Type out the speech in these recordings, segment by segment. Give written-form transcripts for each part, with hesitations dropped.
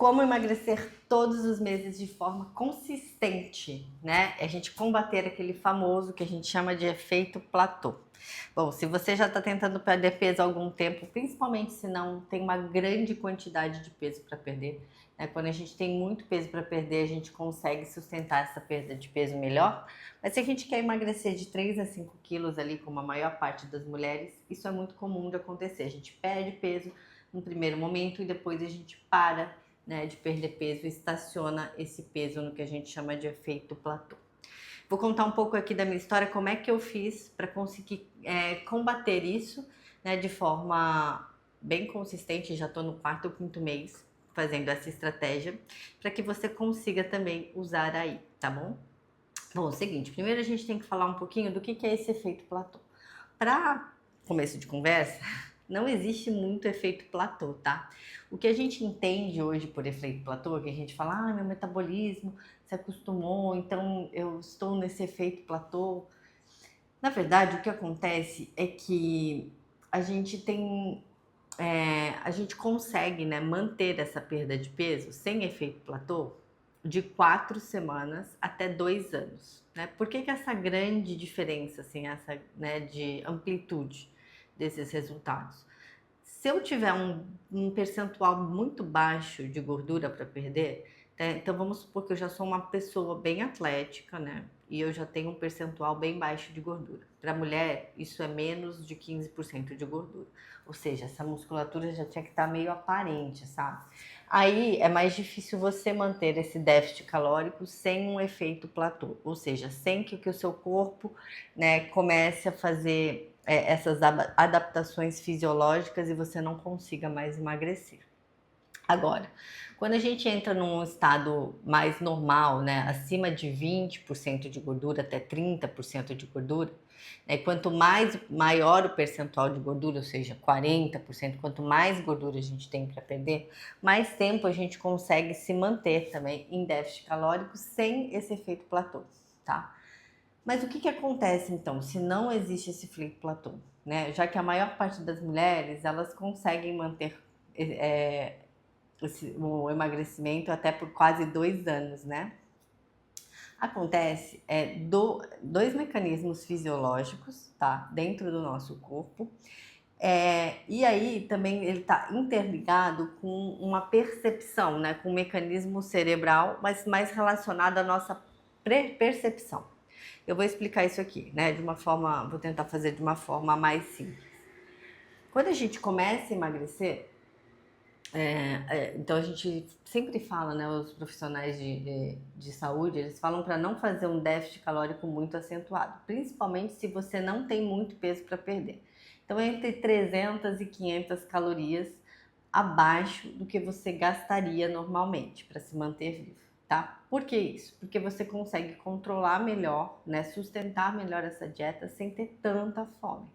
Como emagrecer todos os meses de forma consistente, né? É a gente combater aquele famoso que a gente chama de efeito platô. Bom, se você já está tentando perder peso há algum tempo, principalmente se não tem uma grande quantidade de peso para perder, né? Quando a gente tem muito peso para perder, a gente consegue sustentar essa perda de peso melhor. Mas se a gente quer emagrecer de 3 a 5 quilos ali, como a maior parte das mulheres, isso é muito comum de acontecer. A gente perde peso no primeiro momento e depois a gente para, né, de perder peso e estaciona esse peso no que a gente chama de efeito platô. Vou contar um pouco aqui da minha história, como é que eu fiz para conseguir combater isso, né, de forma bem consistente. Já estou no quarto ou quinto mês fazendo essa estratégia, para que você consiga também usar aí, tá bom? Bom, é o seguinte, primeiro a gente tem que falar um pouquinho do que é esse efeito platô. Para começo de conversa, não existe muito efeito platô, tá? O que a gente entende hoje por efeito platô é que a gente fala, meu metabolismo se acostumou, então eu estou nesse efeito platô. Na verdade, o que acontece é que a gente tem, a gente consegue, né, manter essa perda de peso sem efeito platô de 4 semanas até 2 anos, né? Por que essa grande diferença, assim, essa, né, de amplitude desses resultados? Se eu tiver um percentual muito baixo de gordura para perder, né, então vamos supor que eu já sou uma pessoa bem atlética, né? E eu já tenho um percentual bem baixo de gordura. Para mulher, isso é menos de 15% de gordura. Ou seja, essa musculatura já tinha que estar meio aparente, sabe? Aí é mais difícil você manter esse déficit calórico sem um efeito platô. Ou seja, sem que o seu corpo, né, comece a fazer essas adaptações fisiológicas e você não consiga mais emagrecer. Agora, quando a gente entra num estado mais normal, né, acima de 20% de gordura até 30% de gordura, né, quanto mais maior o percentual de gordura, ou seja, 40%, quanto mais gordura a gente tem para perder, mais tempo a gente consegue se manter também em déficit calórico sem esse efeito platô, tá? Mas o que acontece então se não existe esse efeito platô, né? Já que a maior parte das mulheres elas conseguem manter o emagrecimento até por quase 2 anos, né? Acontece dois mecanismos fisiológicos, tá? Dentro do nosso corpo. E aí também ele está interligado com uma percepção, né? Com um mecanismo cerebral, mas mais relacionado à nossa percepção. Eu vou explicar isso aqui, né? De uma forma, vou tentar fazer de uma forma mais simples. Quando a gente começa a emagrecer, então a gente sempre fala, né? Os profissionais de saúde, eles falam para não fazer um déficit calórico muito acentuado, principalmente se você não tem muito peso para perder. Então, entre 300 e 500 calorias abaixo do que você gastaria normalmente para se manter vivo, tá? Por que isso? Porque você consegue controlar melhor, né? Sustentar melhor essa dieta sem ter tanta fome,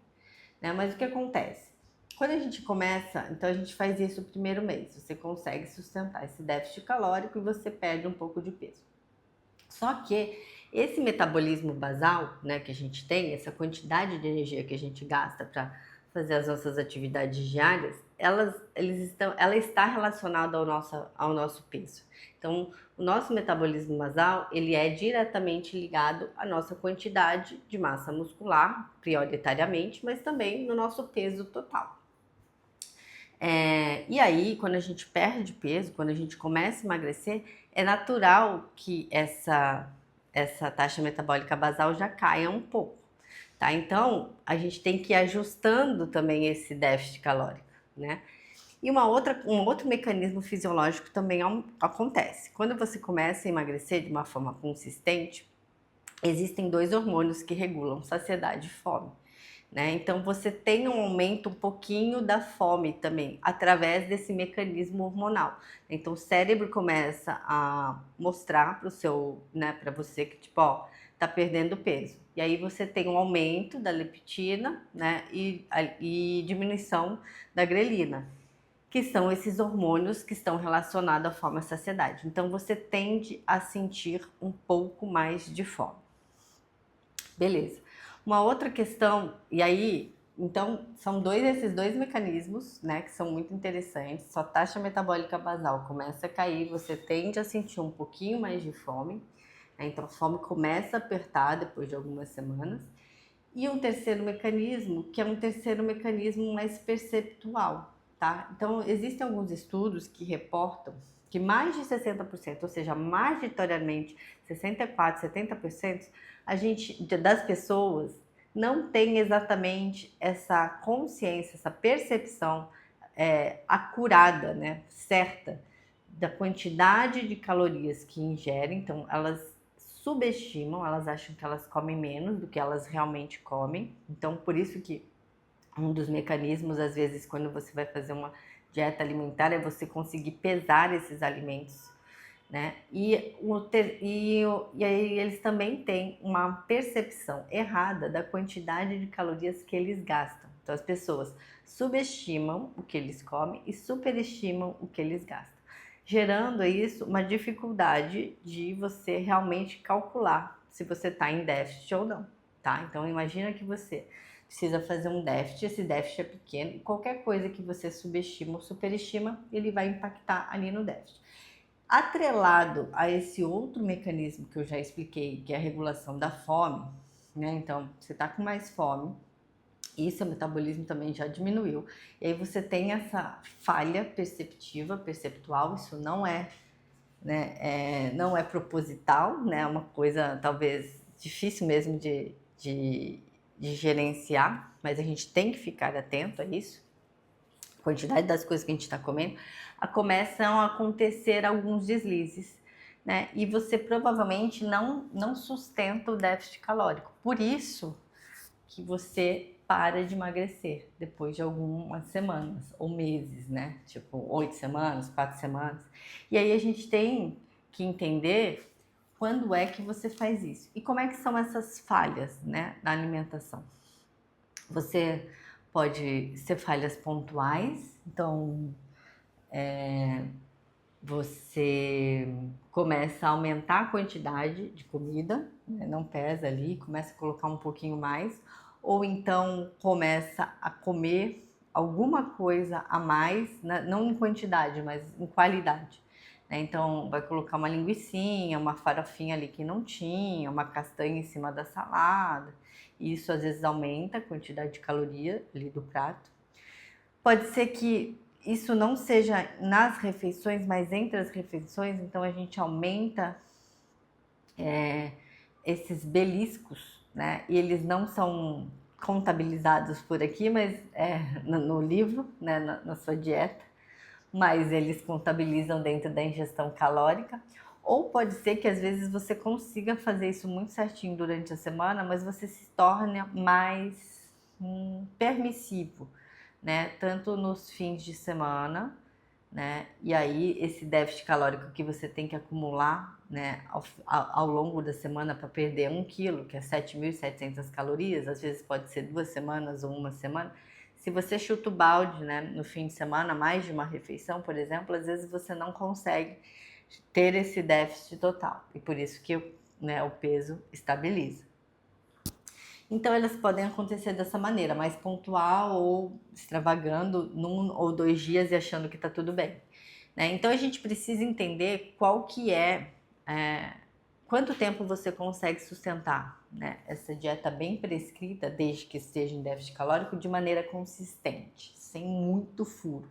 né? Mas o que acontece? Quando a gente começa, então a gente faz isso no primeiro mês, você consegue sustentar esse déficit calórico e você perde um pouco de peso. Só que esse metabolismo basal, né, que a gente tem, essa quantidade de energia que a gente gasta para fazer as nossas atividades diárias, ela está relacionada ao nosso peso. Então, o nosso metabolismo basal, ele é diretamente ligado à nossa quantidade de massa muscular, prioritariamente, mas também no nosso peso total. E aí, quando a gente perde peso, quando a gente começa a emagrecer, é natural que essa taxa metabólica basal já caia um pouco, tá? Então, a gente tem que ir ajustando também esse déficit calórico, né? E um outro mecanismo fisiológico também acontece. Quando você começa a emagrecer de uma forma consistente, existem 2 hormônios que regulam saciedade e fome, né? Então você tem um aumento um pouquinho da fome também, através desse mecanismo hormonal. Então o cérebro começa a mostrar para o seu, né, para você que tipo, ó, tá perdendo peso. E aí você tem um aumento da leptina, né, e diminuição da grelina, que são esses hormônios que estão relacionados à fome e saciedade. Então você tende a sentir um pouco mais de fome. Beleza. Uma outra questão, e aí Então, são esses dois mecanismos, né, que são muito interessantes. Sua taxa metabólica basal começa a cair, você tende a sentir um pouquinho mais de fome, né? Então a fome começa a apertar depois de algumas semanas. E um terceiro mecanismo, que é um terceiro mecanismo mais perceptual, tá? Então, existem alguns estudos que reportam que mais de 60%, ou seja, majoritariamente 64, 70%, das pessoas não tem exatamente essa consciência, essa percepção acurada, né, certa, da quantidade de calorias que ingerem. Então, elas subestimam, elas acham que elas comem menos do que elas realmente comem. Então, por isso que um dos mecanismos, às vezes, quando você vai fazer uma dieta alimentar, é você conseguir pesar esses alimentos, né? E aí eles também têm uma percepção errada da quantidade de calorias que eles gastam. Então, as pessoas subestimam o que eles comem e superestimam o que eles gastam, gerando isso uma dificuldade de você realmente calcular se você está em déficit ou não, tá? Então, imagina que você precisa fazer um déficit, esse déficit é pequeno, e qualquer coisa que você subestima ou superestima, ele vai impactar ali no déficit. Atrelado a esse outro mecanismo que eu já expliquei, que é a regulação da fome, né? Então, você está com mais fome e seu metabolismo também já diminuiu. E aí você tem essa falha perceptual, isso não é, né, não é proposital, né? É uma coisa talvez difícil mesmo de gerenciar, mas a gente tem que ficar atento a isso. A quantidade das coisas que a gente está comendo, começam a acontecer alguns deslizes, né? E você provavelmente não sustenta o déficit calórico. Por isso que você para de emagrecer depois de algumas semanas ou meses, né? Tipo, 8 semanas, 4 semanas. E aí a gente tem que entender quando é que você faz isso. E como é que são essas falhas, né, na alimentação? Você pode ser falhas pontuais, então você começa a aumentar a quantidade de comida, né? Não pesa ali, começa a colocar um pouquinho mais, ou então começa a comer alguma coisa a mais, né? Não em quantidade, mas em qualidade, né? Então vai colocar uma linguicinha, uma farofinha ali que não tinha, uma castanha em cima da salada. E isso às vezes aumenta a quantidade de caloria ali do prato. Pode ser que isso não seja nas refeições, mas entre as refeições, então a gente aumenta esses beliscos, né? E eles não são contabilizados por aqui, mas no livro, né? Na sua dieta, mas eles contabilizam dentro da ingestão calórica. Ou pode ser que às vezes você consiga fazer isso muito certinho durante a semana, mas você se torne mais permissivo, né? Tanto nos fins de semana, né? E aí esse déficit calórico que você tem que acumular, né, ao longo da semana para perder 1 quilo, que é 7.700 calorias, às vezes pode ser 2 semanas ou uma semana. Se você chuta o balde, né, no fim de semana, mais de uma refeição, por exemplo, às vezes você não consegue ter esse déficit total. E por isso que, né, o peso estabiliza. Então elas podem acontecer dessa maneira, mais pontual ou extravagando 1 ou 2 dias e achando que está tudo bem, né? Então a gente precisa entender qual que quanto tempo você consegue sustentar, né, essa dieta bem prescrita, desde que esteja em déficit calórico, de maneira consistente, sem muito furo,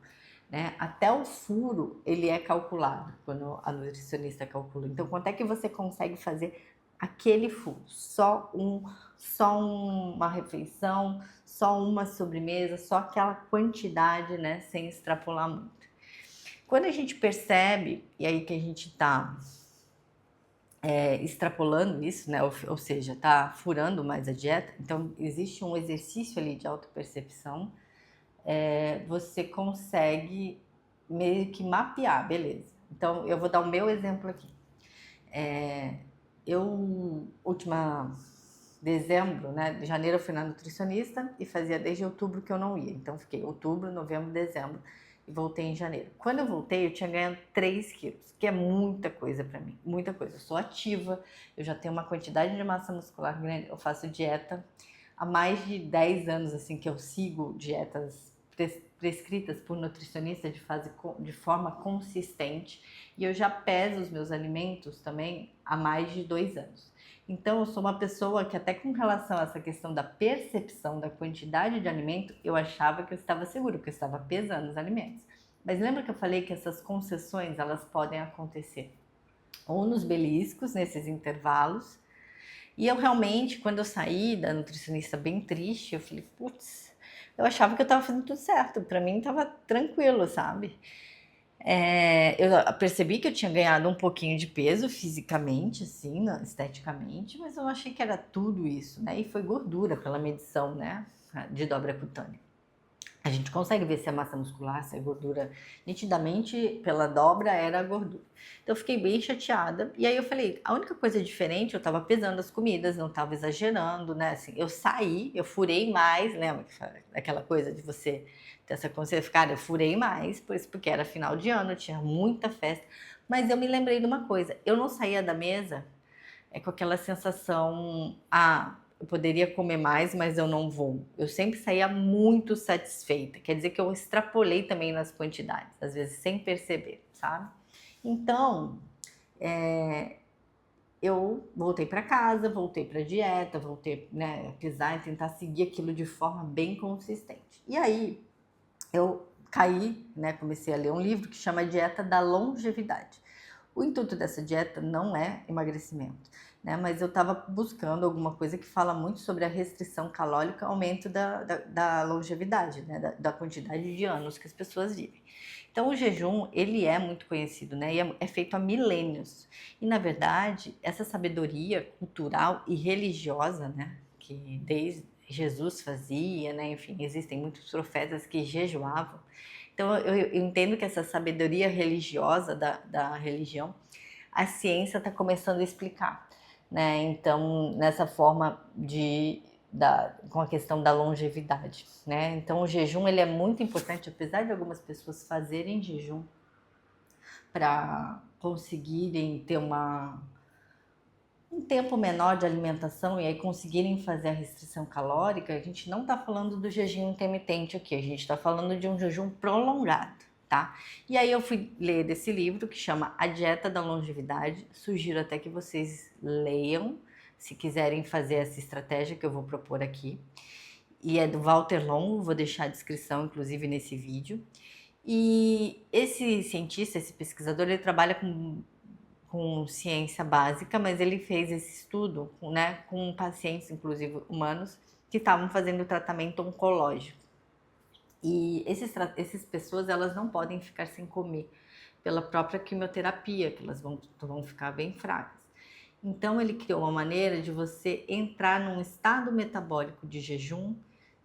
né? Até o furo ele é calculado quando a nutricionista calcula. Então quanto é que você consegue fazer aquele furo? Só uma refeição, só uma sobremesa, só aquela quantidade, né, sem extrapolar muito. Quando a gente percebe, e aí que a gente está extrapolando isso, né, ou seja, está furando mais a dieta, então existe um exercício ali de autopercepção, você consegue meio que mapear, beleza. Então eu vou dar o meu exemplo aqui. Última dezembro, né, de janeiro eu fui na nutricionista e fazia desde outubro que eu não ia. Então fiquei outubro, novembro, dezembro e voltei em janeiro. Quando eu voltei, eu tinha ganhado 3 quilos, que é muita coisa pra mim, muita coisa. Eu sou ativa, eu já tenho uma quantidade de massa muscular grande, eu faço dieta há mais de 10 anos assim que eu sigo dietas prescritas por nutricionista de forma consistente, e eu já peso os meus alimentos também há mais de 2 anos. Então, eu sou uma pessoa que, até com relação a essa questão da percepção da quantidade de alimento, eu achava que eu estava segura, porque eu estava pesando os alimentos. Mas lembra que eu falei que essas concessões, elas podem acontecer ou nos beliscos, nesses intervalos. E eu realmente, quando eu saí da nutricionista bem triste, eu falei, putz, eu achava que eu estava fazendo tudo certo, para mim estava tranquilo, sabe? Eu percebi que eu tinha ganhado um pouquinho de peso fisicamente, assim, esteticamente, mas eu não achei que era tudo isso, né? E foi gordura pela medição, né, de dobra cutânea. A gente consegue ver se é massa muscular, se é gordura. Nitidamente, pela dobra, era gordura. Então, eu fiquei bem chateada. E aí eu falei, a única coisa diferente, eu tava pesando as comidas, não tava exagerando, né? Assim, eu saí, eu furei mais, lembra aquela coisa de você ter essa consciência? Cara, eu furei mais, porque era final de ano, tinha muita festa. Mas eu me lembrei de uma coisa, eu não saía da mesa com aquela sensação, eu poderia comer mais, mas eu não vou. Eu sempre saía muito satisfeita. Quer dizer que eu extrapolei também nas quantidades, às vezes sem perceber, sabe? Então, eu voltei para casa, voltei para dieta, voltei, né, a pesar e tentar seguir aquilo de forma bem consistente. E aí, eu caí, né, comecei a ler um livro que chama Dieta da Longevidade. O intuito dessa dieta não é emagrecimento, né? Mas eu estava buscando alguma coisa que fala muito sobre a restrição calórica, aumento da longevidade, né? Da quantidade de anos que as pessoas vivem. Então, o jejum, ele é muito conhecido, né? E é feito há milênios. E, na verdade, essa sabedoria cultural e religiosa, né? Que desde Jesus fazia, né? Enfim, existem muitos profetas que jejuavam. Então, eu entendo que essa sabedoria religiosa da religião, a ciência está começando a explicar, né? Então, nessa forma com a questão da longevidade, né? Então, o jejum, ele é muito importante, apesar de algumas pessoas fazerem jejum para conseguirem ter um tempo menor de alimentação e aí conseguirem fazer a restrição calórica. A gente não está falando do jejum intermitente aqui, a gente está falando de um jejum prolongado, tá? E aí eu fui ler desse livro que chama A Dieta da Longevidade. Sugiro até que vocês leiam, se quiserem fazer essa estratégia que eu vou propor aqui. E é do Walter Longo, vou deixar a descrição, inclusive, nesse vídeo. E esse cientista, esse pesquisador, ele trabalha com ciência básica, mas ele fez esse estudo, né, com pacientes, inclusive humanos, que estavam fazendo tratamento oncológico. E essas pessoas, elas não podem ficar sem comer pela própria quimioterapia, que elas vão ficar bem fracas. Então, ele criou uma maneira de você entrar num estado metabólico de jejum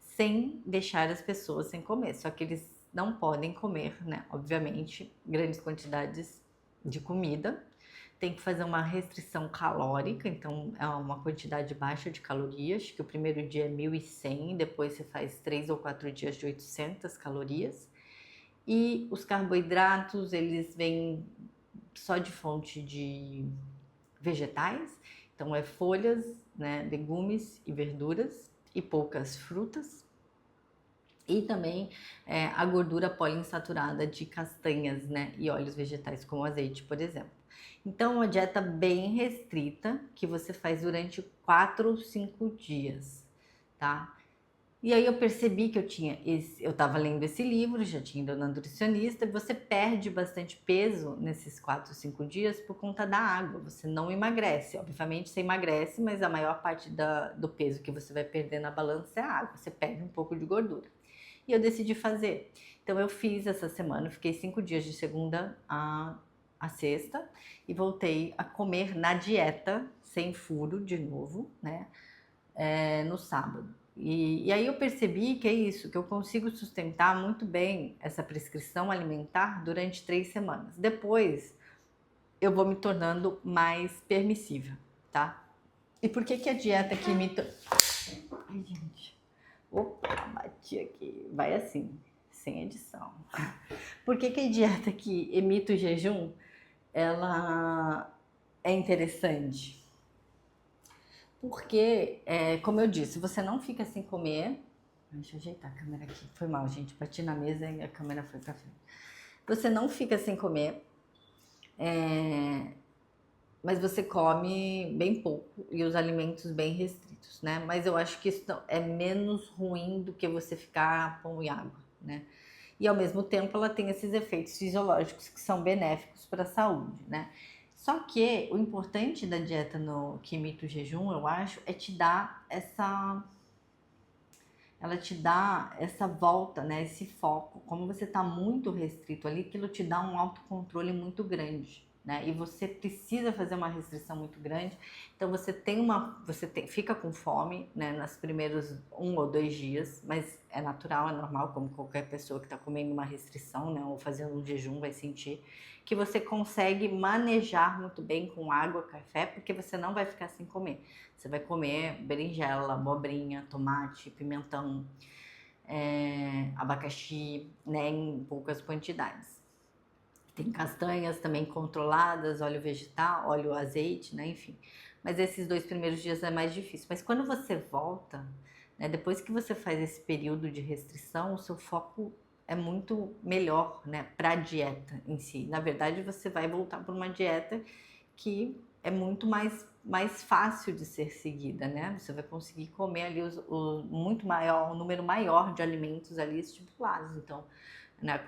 sem deixar as pessoas sem comer. Só que eles não podem comer, né, obviamente, grandes quantidades de comida. Tem que fazer uma restrição calórica, então é uma quantidade baixa de calorias, que o primeiro dia é 1.100, depois você faz 3 ou 4 dias de 800 calorias. E os carboidratos, eles vêm só de fonte de vegetais, então é folhas, né, legumes e verduras e poucas frutas. E também a gordura poliinsaturada de castanhas, né, e óleos vegetais como azeite, por exemplo. Então, uma dieta bem restrita que você faz durante 4 ou 5 dias, tá? E aí eu percebi que eu estava lendo esse livro, já tinha ido na nutricionista, e você perde bastante peso nesses 4 ou 5 dias por conta da água, você não emagrece. Obviamente você emagrece, mas a maior parte do peso que você vai perder na balança é a água, você perde um pouco de gordura. E eu decidi fazer. Então eu fiz essa semana, fiquei 5 dias de segunda a sexta e voltei a comer na dieta, sem furo de novo, né? No sábado. E aí eu percebi que é isso, que eu consigo sustentar muito bem essa prescrição alimentar durante 3 semanas. Depois eu vou me tornando mais permissiva, tá? E por que a dieta que imita... Ai, gente. Opa, bati aqui. Vai assim, sem edição. Por que a dieta que imita o jejum, ela é interessante? Porque, como eu disse, você não fica sem comer. Deixa eu ajeitar a câmera aqui. Foi mal, gente. Bati na mesa e a câmera foi pra frente. Você não fica sem comer, mas você come bem pouco e os alimentos bem restritos, né? Mas eu acho que isso é menos ruim do que você ficar pão e água, né? E ao mesmo tempo ela tem esses efeitos fisiológicos que são benéficos para a saúde, né? Só que o importante da dieta no que imita o jejum, eu acho, é te dar ela te dá essa volta, né, esse foco. Como você está muito restrito ali, aquilo te dá um autocontrole muito grande, né? E você precisa fazer uma restrição muito grande. Então fica com fome, né, nos primeiros 1 ou 2 dias, mas é natural, é normal, como qualquer pessoa que está comendo uma restrição, né, ou fazendo um jejum vai sentir que você consegue manejar muito bem com água, café, porque você não vai ficar sem comer. Você vai comer berinjela, abobrinha, tomate, pimentão, abacaxi, né, em poucas quantidades. Tem castanhas também controladas, óleo vegetal, óleo azeite, né, enfim. Mas esses 2 primeiros dias é mais difícil. Mas quando você volta, né, depois que você faz esse período de restrição, o seu foco é muito melhor, né, para a dieta em si. Na verdade, você vai voltar para uma dieta que é muito mais fácil de ser seguida, né? Você vai conseguir comer ali um número maior de alimentos ali estipulados. Então, né,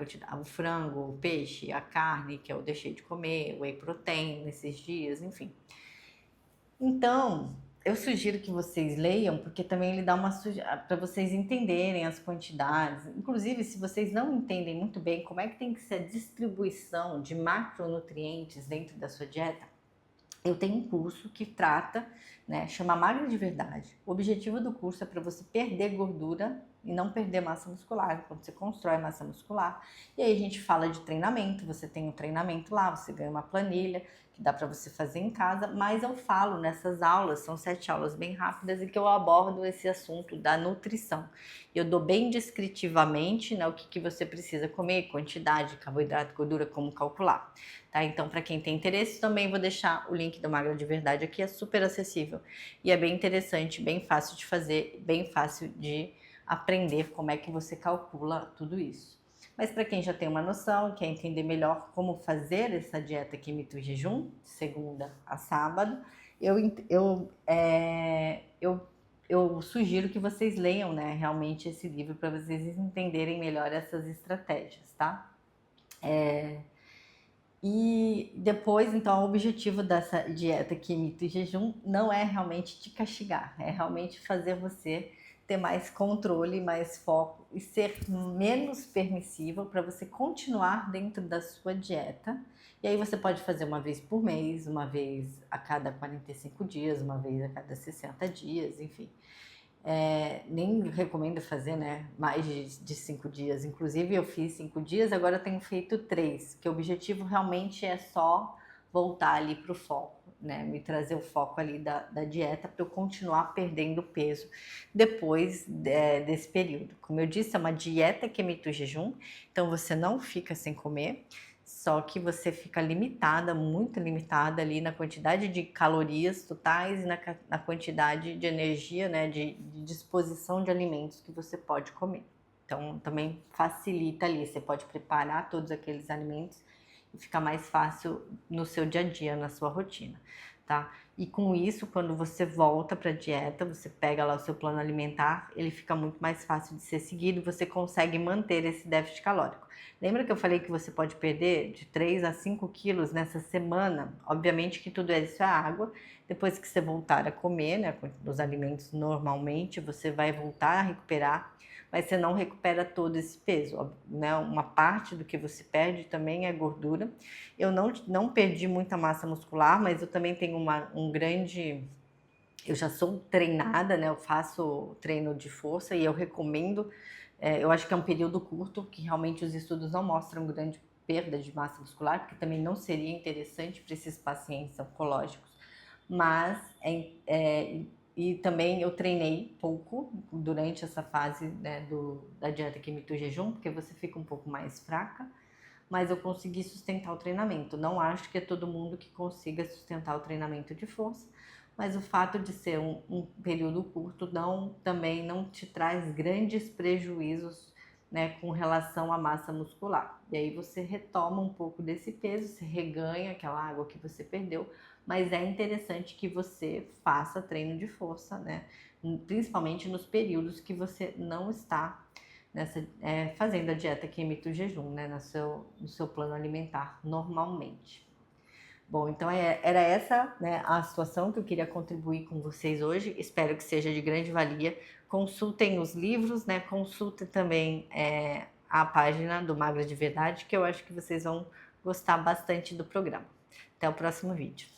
o frango, o peixe, a carne que eu deixei de comer, o whey protein nesses dias, enfim. Então, eu sugiro que vocês leiam, porque também ele dá para vocês entenderem as quantidades. Inclusive, se vocês não entendem muito bem como é que tem que ser a distribuição de macronutrientes dentro da sua dieta, eu tenho um curso que trata, né, chama Magra de Verdade. O objetivo do curso é para você perder gordura e não perder massa muscular, quando você constrói massa muscular. E aí a gente fala de treinamento, você tem um treinamento lá, você ganha uma planilha que dá para você fazer em casa, mas eu falo nessas aulas, são 7 aulas bem rápidas, em que eu abordo esse assunto da nutrição. Eu dou bem descritivamente, né, o que você precisa comer, quantidade, carboidrato, gordura, como calcular. Tá? Então, para quem tem interesse, também vou deixar o link do Magra de Verdade aqui, é super acessível e é bem interessante, bem fácil de fazer, bem fácil de aprender como é que você calcula tudo isso. Mas para quem já tem uma noção, quer entender melhor como fazer essa dieta que imita o jejum, de segunda a sábado, eu sugiro que vocês leiam, né, realmente esse livro para vocês entenderem melhor essas estratégias, tá? E depois, então, o objetivo dessa dieta que imita o jejum não é realmente te castigar, é realmente fazer você ter mais controle, mais foco e ser menos permissivo para você continuar dentro da sua dieta. E aí você pode fazer uma vez por mês, uma vez a cada 45 dias, uma vez a cada 60 dias, enfim. Nem recomendo fazer, né, mais de 5 dias. Inclusive eu fiz 5 dias, agora eu tenho feito 3, que o objetivo realmente é só voltar ali para o foco, né, me trazer o foco ali da dieta para eu continuar perdendo peso depois desse período. Como eu disse, é uma dieta que imita o jejum, então você não fica sem comer, só que você fica limitada, muito limitada ali na quantidade de calorias totais e na quantidade de energia, né, de disposição de alimentos que você pode comer. Então, também facilita ali, você pode preparar todos aqueles alimentos e fica mais fácil no seu dia a dia, na sua rotina, tá? E com isso, quando você volta para a dieta, você pega lá o seu plano alimentar, ele fica muito mais fácil de ser seguido, você consegue manter esse déficit calórico. Lembra que eu falei que você pode perder de 3 a 5 quilos nessa semana? Obviamente que tudo isso é água. Depois que você voltar a comer, né, os alimentos normalmente, você vai voltar a recuperar, mas você não recupera todo esse peso, né? Uma parte do que você perde também é gordura. Eu não perdi muita massa muscular, mas eu também tenho eu já sou treinada, né? Eu faço treino de força e eu recomendo. Eu acho que é um período curto, que realmente os estudos não mostram grande perda de massa muscular, porque também não seria interessante para esses pacientes oncológicos. Mas, e também eu treinei pouco durante essa fase, né, da dieta que imita o jejum, porque você fica um pouco mais fraca, mas eu consegui sustentar o treinamento. Não acho que é todo mundo que consiga sustentar o treinamento de força, mas o fato de ser um período curto também não te traz grandes prejuízos, né, com relação à massa muscular. E aí você retoma um pouco desse peso, você reganha aquela água que você perdeu, mas é interessante que você faça treino de força, né, principalmente nos períodos que você não está fazendo a dieta que imita o jejum, né, no seu plano alimentar normalmente. Bom, então era essa, né, a situação que eu queria contribuir com vocês hoje. Espero que seja de grande valia. Consultem os livros, né? Consultem também a página do Magra de Verdade, que eu acho que vocês vão gostar bastante do programa. Até o próximo vídeo.